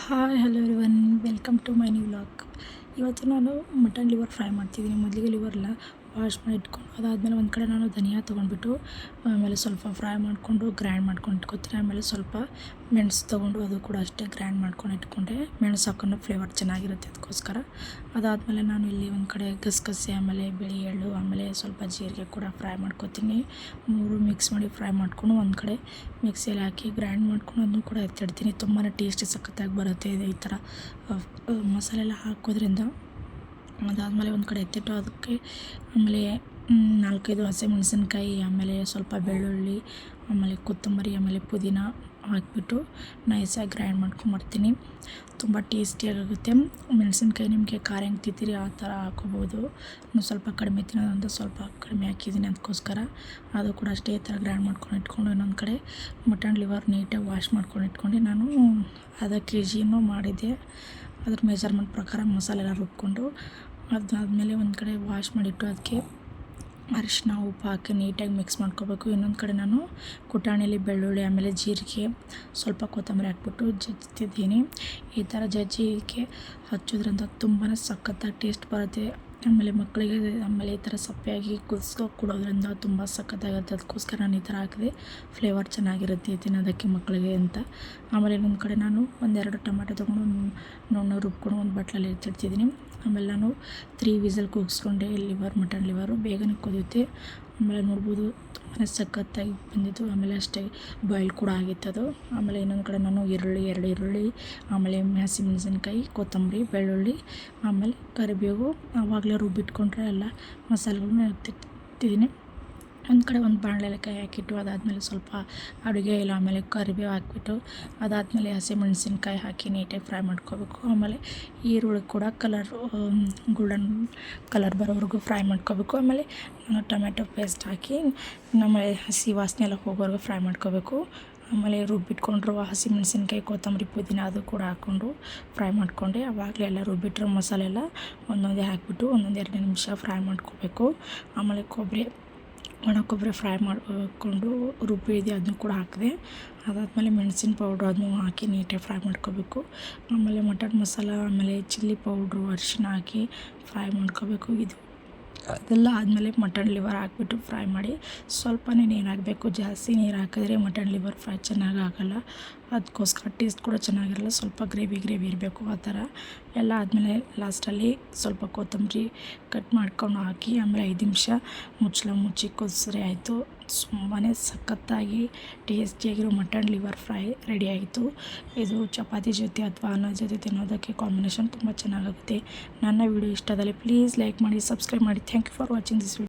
Hi hello everyone, welcome to my new vlog. ಇವತ್ತು ನಾನು mutton liver fry ಮಾಡ್ತಿದ್ದೀನಿ. ಮೊದಲಿಗೆ ಲಿವರ್ನ ವಾಶ್ ಮಾಡಿ ಇಟ್ಕೊಂಡು ಅದಾದಮೇಲೆ ಒಂದು ಕಡೆ ನಾನು ಧನಿಯಾ ತೊಗೊಂಡ್ಬಿಟ್ಟು ಆಮೇಲೆ ಸ್ವಲ್ಪ ಫ್ರೈ ಮಾಡಿಕೊಂಡು ಗ್ರೈಂಡ್ ಮಾಡ್ಕೊಂಡು ಇಟ್ಕೊತೀನಿ. ಆಮೇಲೆ ಸ್ವಲ್ಪ ಮೆಣಸು ತೊಗೊಂಡು ಅದು ಕೂಡ ಅಷ್ಟೇ ಗ್ರೈಂಡ್ ಮಾಡ್ಕೊಂಡು ಇಟ್ಕೊಂಡೆ. ಮೆಣಸು ಹಾಕೊಂಡು ಫ್ಲೇವರ್ ಚೆನ್ನಾಗಿರುತ್ತೆ ಅದಕ್ಕೋಸ್ಕರ. ಅದಾದಮೇಲೆ ನಾನು ಇಲ್ಲಿ ಒಂದು ಕಡೆ ಗಸಗಸೆ ಆಮೇಲೆ ಬಿಳಿ ಎಳ್ಳು ಆಮೇಲೆ ಸ್ವಲ್ಪ ಜೀರಿಗೆ ಕೂಡ ಫ್ರೈ ಮಾಡ್ಕೊತೀನಿ. ಮೂರು ಮಿಕ್ಸ್ ಮಾಡಿ ಫ್ರೈ ಮಾಡ್ಕೊಂಡು ಒಂದು ಕಡೆ ಮಿಕ್ಸಿಯಲ್ಲಿ ಹಾಕಿ ಗ್ರೈಂಡ್ ಮಾಡ್ಕೊಂಡು ಅದನ್ನು ಕೂಡ ಎತ್ತಿಡ್ತೀನಿ. ತುಂಬಾ ಟೇಸ್ಟಿ ಸಖತ್ತಾಗಿ ಬರುತ್ತೆ ಇದು ಈ ಥರ ಮಸಾಲೆ ಎಲ್ಲ ಹಾಕೋದ್ರಿಂದ. ಅದಾದಮೇಲೆ ಒಂದು ಕಡೆ ಎತ್ತಿಟ್ಟು ಅದಕ್ಕೆ ಆಮೇಲೆ 4-5 ಹಸಿಮೆಣಸಿನ್ಕಾಯಿ ಆಮೇಲೆ ಸ್ವಲ್ಪ ಬೆಳ್ಳುಳ್ಳಿ ಆಮೇಲೆ ಕೊತ್ತಂಬರಿ ಆಮೇಲೆ ಪುದೀನ ಹಾಕಿಬಿಟ್ಟು ನೈಸಾಗಿ ಗ್ರೈಂಡ್ ಮಾಡ್ಕೊಂಬರ್ತೀನಿ. ತುಂಬ ಟೇಸ್ಟಿಯಾಗುತ್ತೆ. ಮೆಣಸಿನ್ಕಾಯಿ ನಿಮಗೆ ಖಾರ ಹೆಂಗೆ ತಿಂತೀರಿ ಆ ಥರ ಹಾಕೋಬೋದು. ಇನ್ನು ಸ್ವಲ್ಪ ಕಡಿಮೆ ತಿನ್ನೋದಂತ ಸ್ವಲ್ಪ ಕಡಿಮೆ ಹಾಕಿದ್ದೀನಿ ಅದಕ್ಕೋಸ್ಕರ. ಅದು ಕೂಡ ಅಷ್ಟೇ ಈ ಥರ ಗ್ರೈಂಡ್ ಮಾಡ್ಕೊಂಡು ಇಟ್ಕೊಂಡು ಇನ್ನೊಂದು ಕಡೆ ಮಟನ್ ಲಿವರ್ ನೀಟಾಗಿ ವಾಶ್ ಮಾಡ್ಕೊಂಡು ಇಟ್ಕೊಂಡು ನಾನು ಅರ್ಧ kg ಮಾಡಿದ್ದೆ. ಅದ್ರ ಮೆಜರ್ಮೆಂಟ್ ಪ್ರಕಾರ ಮಸಾಲೆ ಎಲ್ಲ ರುಬ್ಕೊಂಡು ಅದಾದಮೇಲೆ ಒಂದು ಕಡೆ ವಾಶ್ ಮಾಡಿಟ್ಟು ಅದಕ್ಕೆ ಅರಿಶಿನ ಉಪ್ಪು ಹಾಕಿ ನೀಟಾಗಿ ಮಿಕ್ಸ್ ಮಾಡ್ಕೋಬೇಕು. ಇನ್ನೊಂದು ಕಡೆ ನಾನು ಕುಟಾಣಿಯಲ್ಲಿ ಬೆಳ್ಳುಳ್ಳಿ ಆಮೇಲೆ ಜೀರಿಗೆ ಸ್ವಲ್ಪ ಕೊತ್ತಂಬರಿ ಹಾಕ್ಬಿಟ್ಟು ಜಜ್ತಿದ್ದೀನಿ. ಈ ಥರ ಜಜ್ಜಿಗೆ ಹಚ್ಚೋದ್ರಿಂದ ತುಂಬಾ ಸಖತ್ತಾಗಿ ಟೇಸ್ಟ್ ಬರುತ್ತೆ. ಆಮೇಲೆ ಮಕ್ಕಳಿಗೆ ಆಮೇಲೆ ಈ ಥರ ಸಪ್ಪೆಯಾಗಿ ಕುದಿಸ್ಕೊ ಕೊಡೋದ್ರಿಂದ ತುಂಬ ಸಖತ್ತಾಗುತ್ತೆ. ಅದಕ್ಕೋಸ್ಕರ ನಾನು ಈ ಥರ ಹಾಕಿದೆ. ಫ್ಲೇವರ್ ಚೆನ್ನಾಗಿರುತ್ತೆ ತಿನ್ನೋದಕ್ಕೆ ಮಕ್ಕಳಿಗೆ ಅಂತ. ಆಮೇಲೆ ಇನ್ನೊಂದು ಕಡೆ ನಾನು 1-2 ಟೊಮೆಟೊ ತೊಗೊಂಡು ನುಣ್ಣಗೆ ರುಬ್ಕೊಂಡು ಒಂದು ಬಟ್ಲಲ್ಲಿ ಎತ್ತಿಡ್ತಿದ್ದೀನಿ. ಆಮೇಲೆ ನಾನು 3 ವಿಸಲ್ ಕೂಗಿಸ್ಕೊಂಡೆ. ಮಟನ್ ಲಿವರು ಬೇಗನೆ ಕುದಿಯುತ್ತೆ. ಆಮೇಲೆ ನೋಡ್ಬೋದು ತುಂಬಾ ಸಖತ್ತಾಗಿ ಬಂದಿತ್ತು. ಆಮೇಲೆ ಅಷ್ಟೇ ಬಾಯ್ಲ್ ಕೂಡ ಆಗಿತ್ತು ಅದು. ಆಮೇಲೆ ಇನ್ನೊಂದು ಕಡೆ ನಾನು 2 ಈರುಳ್ಳಿ ಆಮೇಲೆ ಹಸಿಮೆಣಸಿನ್ಕಾಯಿ ಕೊತ್ತಂಬರಿ ಬೆಳ್ಳುಳ್ಳಿ ಆಮೇಲೆ ಕರಿಬೇವು ಆವಾಗಲೇ ರುಬ್ಬಿಟ್ಕೊಂಡ್ರೆ ಎಲ್ಲ ಮಸಾಲೆಗಳನ್ನ ಎತ್ತಿಟ್ಟಿದ್ದೀನಿ. ಒಂದು ಕಡೆ ಒಂದು ಬಾಣಲೆಯಲ್ಲಿ ಕೈ ಹಾಕಿಟ್ಟು ಅದಾದಮೇಲೆ ಸ್ವಲ್ಪ ಅಡುಗೆ ಇಲ್ಲ ಆಮೇಲೆ ಕರಿಬೇವು ಹಾಕಿಬಿಟ್ಟು ಅದಾದಮೇಲೆ ಹಸಿಮೆಣಸಿನ್ಕಾಯಿ ಹಾಕಿ ನೀಟಾಗಿ ಫ್ರೈ ಮಾಡ್ಕೋಬೇಕು. ಆಮೇಲೆ ಈರುಳ್ಳಿ ಕೂಡ ಗೋಲ್ಡನ್ ಕಲರ್ ಬರೋವರೆಗೂ ಫ್ರೈ ಮಾಡ್ಕೋಬೇಕು. ಆಮೇಲೆ ನಾನು ಟೊಮೆಟೊ ಪೇಸ್ಟ್ ಹಾಕಿ ಆಮೇಲೆ ಹಸಿ ವಾಸನೆ ಎಲ್ಲ ಹೋಗೋವರೆಗೂ ಫ್ರೈ ಮಾಡ್ಕೋಬೇಕು. ಆಮೇಲೆ ರುಬ್ಬಿಟ್ಕೊಂಡ್ರು ಹಸಿಮೆಣಸಿನ್ಕಾಯಿ ಕೊತ್ತಂಬರಿ ಪುದೀನ ಅದು ಕೂಡ ಹಾಕ್ಕೊಂಡು ಫ್ರೈ ಮಾಡ್ಕೊಂಡೆ. ಆವಾಗಲೇ ಎಲ್ಲ ರುಬ್ಬಿಟ್ರೆ ಮಸಾಲೆ ಎಲ್ಲ ಒಂದೊಂದೇ ಹಾಕಿಬಿಟ್ಟು 1-2 ನಿಮಿಷ ಫ್ರೈ ಮಾಡ್ಕೋಬೇಕು. ಆಮೇಲೆ ಒಣ ಕೊಬ್ಬರಿ ಫ್ರೈ ಮಾಡಿಕೊಂಡು ರುಬ್ಬಿದೆ ಅದನ್ನು ಕೂಡ ಹಾಕಿದೆ. ಅದಾದಮೇಲೆ ಮೆಣಸಿನ ಪೌಡ್ರು ಅದನ್ನು ಹಾಕಿ ನೀಟಾಗಿ ಫ್ರೈ ಮಾಡ್ಕೋಬೇಕು. ಆಮೇಲೆ ಮಟನ್ ಮಸಾಲ ಆಮೇಲೆ ಚಿಲ್ಲಿ ಪೌಡ್ರು ಅರಿಶಿನ ಹಾಕಿ ಫ್ರೈ ಮಾಡ್ಕೋಬೇಕು. ಅದೆಲ್ಲ ಆದಮೇಲೆ ಮಟನ್ ಲಿವರ್ ಹಾಕ್ಬಿಟ್ಟು ಫ್ರೈ ಮಾಡಿ ಸ್ವಲ್ಪನೇ ನೀರು ಹಾಕಬೇಕು. ಜಾಸ್ತಿ ನೀರು ಹಾಕಿದ್ರೆ ಮಟನ್ ಲಿವರ್ ಫ್ರೈ ಚೆನ್ನಾಗಿ ಆಗೋಲ್ಲ. ಅದಕ್ಕೋಸ್ಕರ ಟೇಸ್ಟ್ ಕೂಡ ಚೆನ್ನಾಗಿರಲ್ಲ. ಸ್ವಲ್ಪ ಗ್ರೇವಿ ಇರಬೇಕು ಆ ಥರ. ಎಲ್ಲ ಆದಮೇಲೆ ಲಾಸ್ಟಲ್ಲಿ ಸ್ವಲ್ಪ ಕೊತ್ತಂಬರಿ ಕಟ್ ಮಾಡ್ಕೊಂಡು ಹಾಕಿ ಆಮೇಲೆ 5 ನಿಮಿಷ ಮುಚ್ಚಿ ಕುದಿಸ್ರೆ ಆಯಿತು. ತುಂಬಾ ಸಖತ್ತಾಗಿ ಟೇಸ್ಟಿಯಾಗಿರೋ ಮಟನ್ ಲಿವರ್ ಫ್ರೈ ರೆಡಿಯಾಯಿತು. ಇದು ಚಪಾತಿ ಜೊತೆ ಅಥವಾ ಅನ್ನದ ಜೊತೆ ತಿನ್ನೋದಕ್ಕೆ ಕಾಂಬಿನೇಷನ್ ತುಂಬ ಚೆನ್ನಾಗಾಗುತ್ತೆ. ನನ್ನ ವಿಡಿಯೋ ಇಷ್ಟದಲ್ಲಿ ಪ್ಲೀಸ್ ಲೈಕ್ ಮಾಡಿ, ಸಬ್ಸ್ಕ್ರೈಬ್ ಮಾಡಿ. Thank you for watching this video.